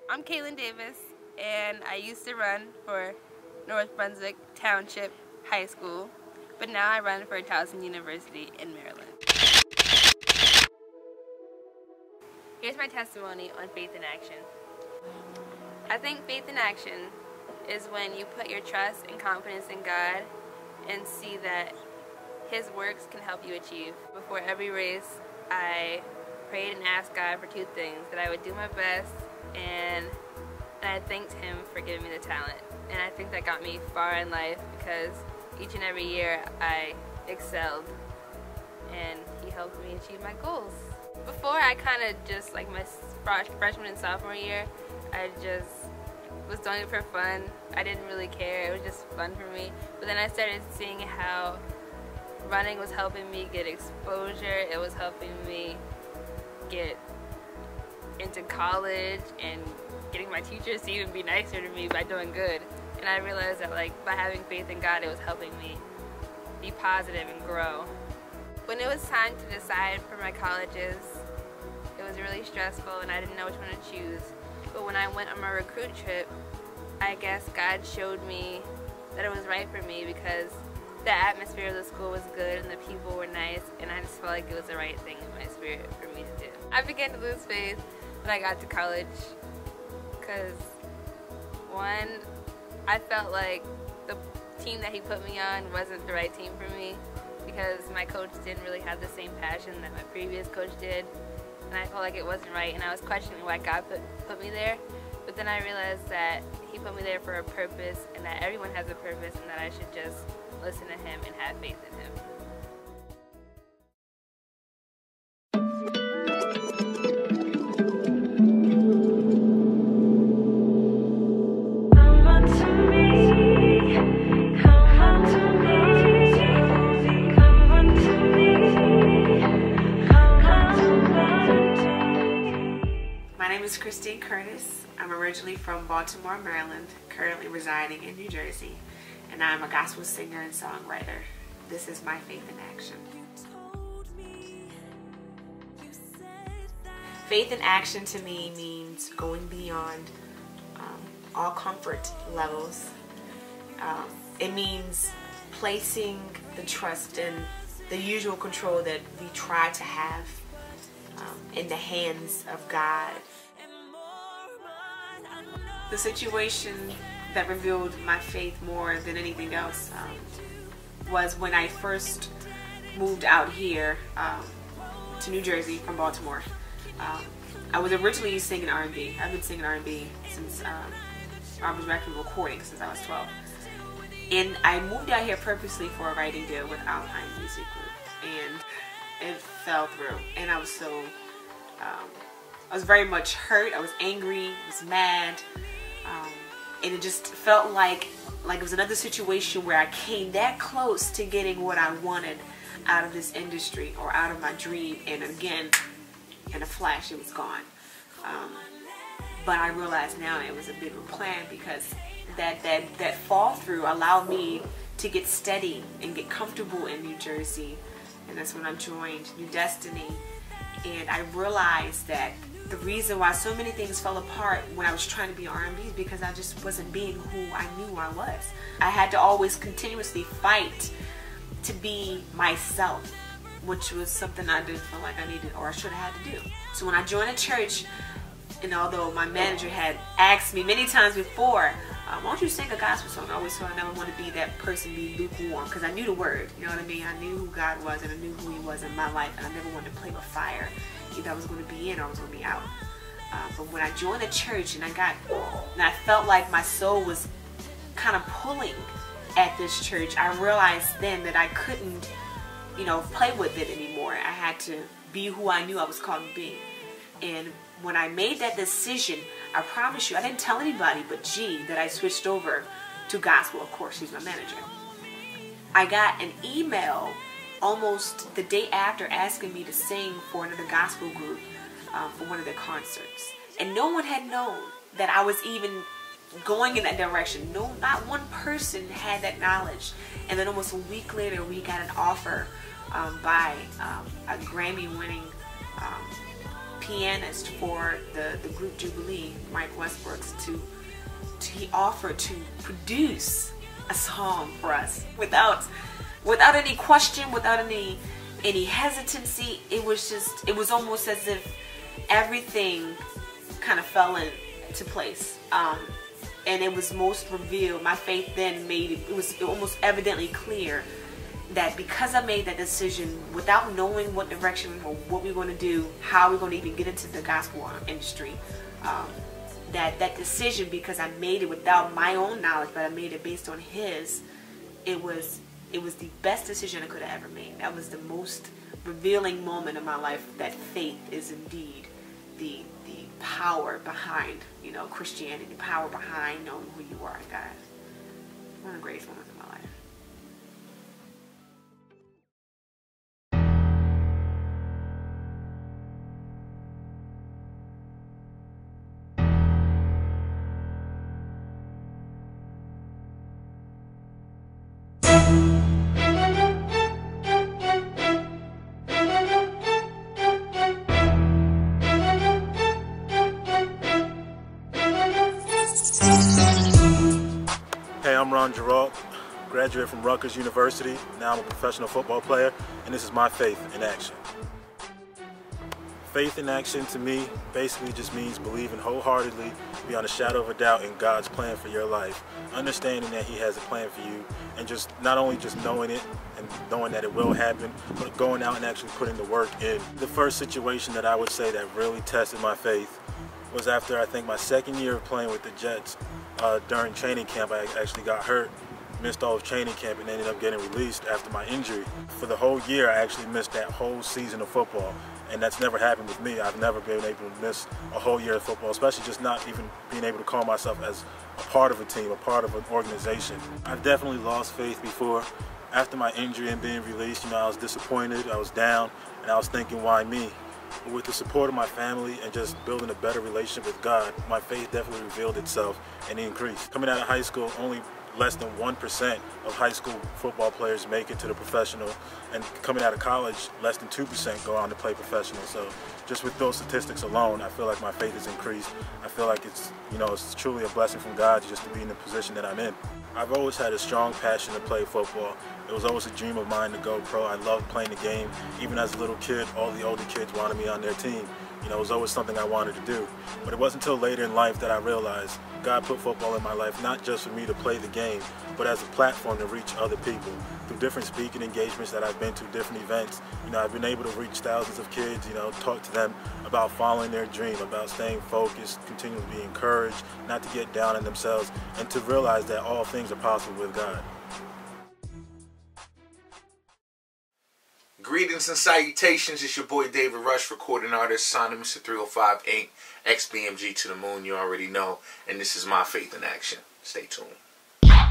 I'm Kaylin Davis, and I used to run for North Brunswick Township High School, but now I run for Towson University in Maryland. Here's my testimony on faith in action. I think faith in action is when you put your trust and confidence in God and see that His works can help you achieve. Before every race, I prayed and asked God for two things: that I would do my best, and I thanked Him for giving me the talent. And I think that got me far in life because each and every year I excelled and He helped me achieve my goals. Before, I kind of just, like my freshman and sophomore year, I just was doing it for fun. I didn't really care. It was just fun for me. But then I started seeing how running was helping me get exposure. It was helping me get into college and getting my teachers to even be nicer to me by doing good. And I realized that, like, by having faith in God, it was helping me be positive and grow. When it was time to decide for my colleges, it was really stressful and I didn't know which one to choose. But when I went on my recruit trip, I guess God showed me that it was right for me because the atmosphere of the school was good and the people were nice, and I just felt like it was the right thing in my spirit for me to do. I began to lose faith when I got to college because, one, I felt like the team that He put me on wasn't the right team for me because my coach didn't really have the same passion that my previous coach did, and I felt like it wasn't right, and I was questioning why God put me there. But then I realized that He put me there for a purpose, and that everyone has a purpose, and that I should just listen to Him and have faith in Him. My name is Christine Curtis. I'm originally from Baltimore, Maryland, currently residing in New Jersey, and I'm a gospel singer and songwriter. This is my faith in action. Faith in action to me means going beyond all comfort levels. It means placing the trust and the usual control that we try to have in the hands of God. The situation that revealed my faith more than anything else was when I first moved out here to New Jersey from Baltimore. I was originally singing R&B. I've been singing R&B since I was actually recording since I was 12. And I moved out here purposely for a writing deal with Alpine Music Group, and it fell through. And I was so, I was very much hurt. I was angry. I was mad. And it just felt like it was another situation where I came that close to getting what I wanted out of this industry or out of my dream, and again, in a flash, it was gone. But I realize now it was a bigger plan because that fall through allowed me to get steady and get comfortable in New Jersey, and that's when I joined New Destiny. And I realized that the reason why so many things fell apart when I was trying to be R&B is because I just wasn't being who I knew I was. I had to always continuously fight to be myself, which was something I didn't feel like I needed or I should have had to do. So when I joined a church, and although my manager had asked me many times before, why don't you sing a gospel song? I always thought I never want to be that person, be lukewarm, because I knew the word, you know what I mean? I knew who God was and I knew who He was in my life, and I never wanted to play with fire. Either I was going to be in or I was going to be out. But when I joined the church and I felt like my soul was kind of pulling at this church, I realized then that I couldn't, play with it anymore. I had to be who I knew I was called to be. And when I made that decision, I promise you, I didn't tell anybody but G that I switched over to gospel. Of course, she's my manager. I got an email almost the day after asking me to sing for another gospel group for one of their concerts. And no one had known that I was even going in that direction. No, not one person had that knowledge. And then almost a week later, we got an offer by a Grammy-winning pianist for the group Jubilee, Mike Westbrooks, he offered to produce a song for us without any question, without any hesitancy. It was almost as if everything kind of fell into place. And it was most revealed. My faith then it was almost evidently clear that because I made that decision without knowing what direction or what we were going to do, how we're going to even get into the gospel industry, that decision, because I made it without my own knowledge, but I made it based on his, it was the best decision I could have ever made. That was the most revealing moment in my life, that faith is indeed the power behind, Christianity, the power behind knowing who you are in God. One of the greatest moments of my life. I'm Yarcs, graduate from Rutgers University. Now I'm a professional football player, and this is my faith in action. Faith in action to me basically just means believing wholeheartedly, beyond a shadow of a doubt, in God's plan for your life, understanding that He has a plan for you, and just not only just knowing it and knowing that it will happen, but going out and actually putting the work in. The first situation that I would say that really tested my faith was after, I think, my second year of playing with the Jets. During training camp, I actually got hurt, missed all of training camp, and ended up getting released after my injury. For the whole year, I actually missed that whole season of football, and that's never happened with me. I've never been able to miss a whole year of football, especially just not even being able to call myself as a part of a team, a part of an organization. I've definitely lost faith before. After my injury and being released, I was disappointed, I was down, and I was thinking, why me? But with the support of my family and just building a better relationship with God, my faith definitely revealed itself and increased. Coming out of high school, only less than 1% of high school football players make it to the professional, and coming out of college, less than 2% go on to play professional. So just with those statistics alone, I feel like my faith has increased. I feel like it's truly a blessing from God just to be in the position that I'm in. I've always had a strong passion to play football. It was always a dream of mine to go pro. I loved playing the game. Even as a little kid, all the older kids wanted me on their team. It was always something I wanted to do. But it wasn't until later in life that I realized God put football in my life not just for me to play the game, but as a platform to reach other people. Through different speaking engagements that I've been to, different events, I've been able to reach thousands of kids, talk to them about following their dream, about staying focused, continuing to be encouraged, not to get down on themselves, and to realize that all things are possible with God. Greetings and salutations. It's your boy David Rush, recording artist, signed Mr. 305 Inc. XBMG to the moon, you already know. And this is my faith in action. Stay tuned. Yeah.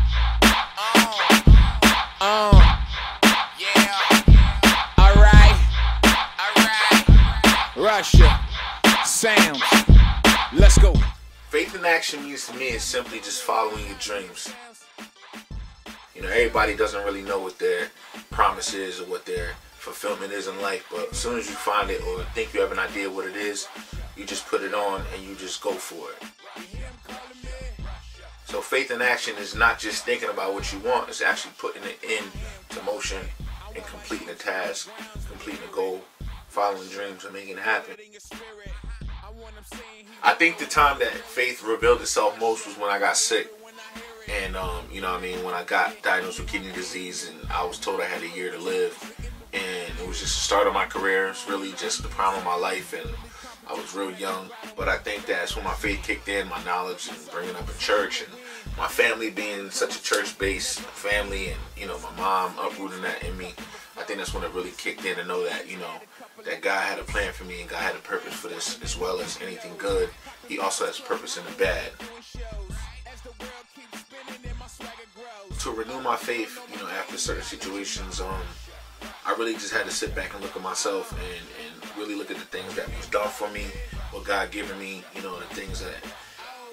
Alright. Russia. Sounds. Let's go. Faith in action means to me is simply just following your dreams. Everybody doesn't really know what their promise is or what their fulfillment is in life, but as soon as you find it or think you have an idea what it is, you just put it on and you just go for it. So faith in action is not just thinking about what you want, it's actually putting it into motion and completing a task, completing a goal, following dreams and making it happen. I think the time that faith revealed itself most was when I got sick. And when I got diagnosed with kidney disease and I was told I had a year to live, and it was just the start of my career. It's really just the prime of my life, and I was real young. But I think that's when my faith kicked in, my knowledge and bringing up in church, and my family being such a church-based family, and my mom uprooting that in me. I think that's when it really kicked in to know that that God had a plan for me and God had a purpose for this, as well as anything good. He also has purpose in the bad. To renew my faith, after certain situations, I really just had to sit back and look at myself and really look at the things that was done for me, what God given me, the things that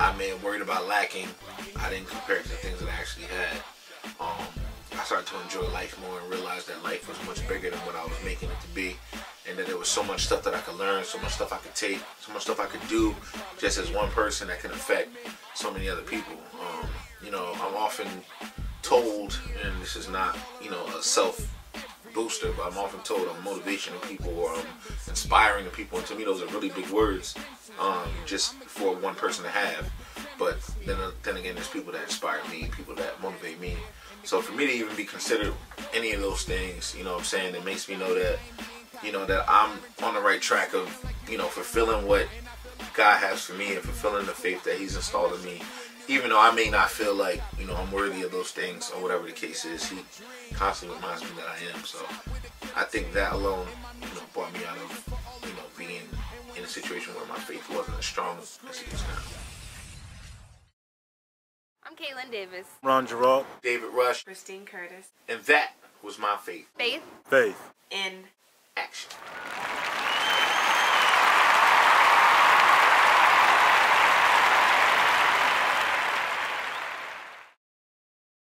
I may have worried about lacking. I didn't compare it to the things that I actually had. I started to enjoy life more and realize that life was much bigger than what I was making it to be. and that there was so much stuff that I could learn, so much stuff I could take, so much stuff I could do just as one person that can affect so many other people. You know, I'm often told, and this is not, you know, a self booster, but I'm often told I'm motivational people or I'm inspiring the people, and to me those are really big words, just for one person to have. But then again, there's people that inspire me, people that motivate me. So for me to even be considered any of those things, you know what I'm saying, it makes me know that, you know, that I'm on the right track of, you know, fulfilling what God has for me and fulfilling the faith that He's installed in me. Even though I may not feel like, you know, I'm worthy of those things or whatever the case is, He constantly reminds me that I am. So I think that alone, you know, brought me out of, you know, being in a situation where my faith wasn't as strong as it is now. I'm Caitlin Davis. Ron Gerald. David Rush. Christine Curtis. And that was my faith. Faith. Faith.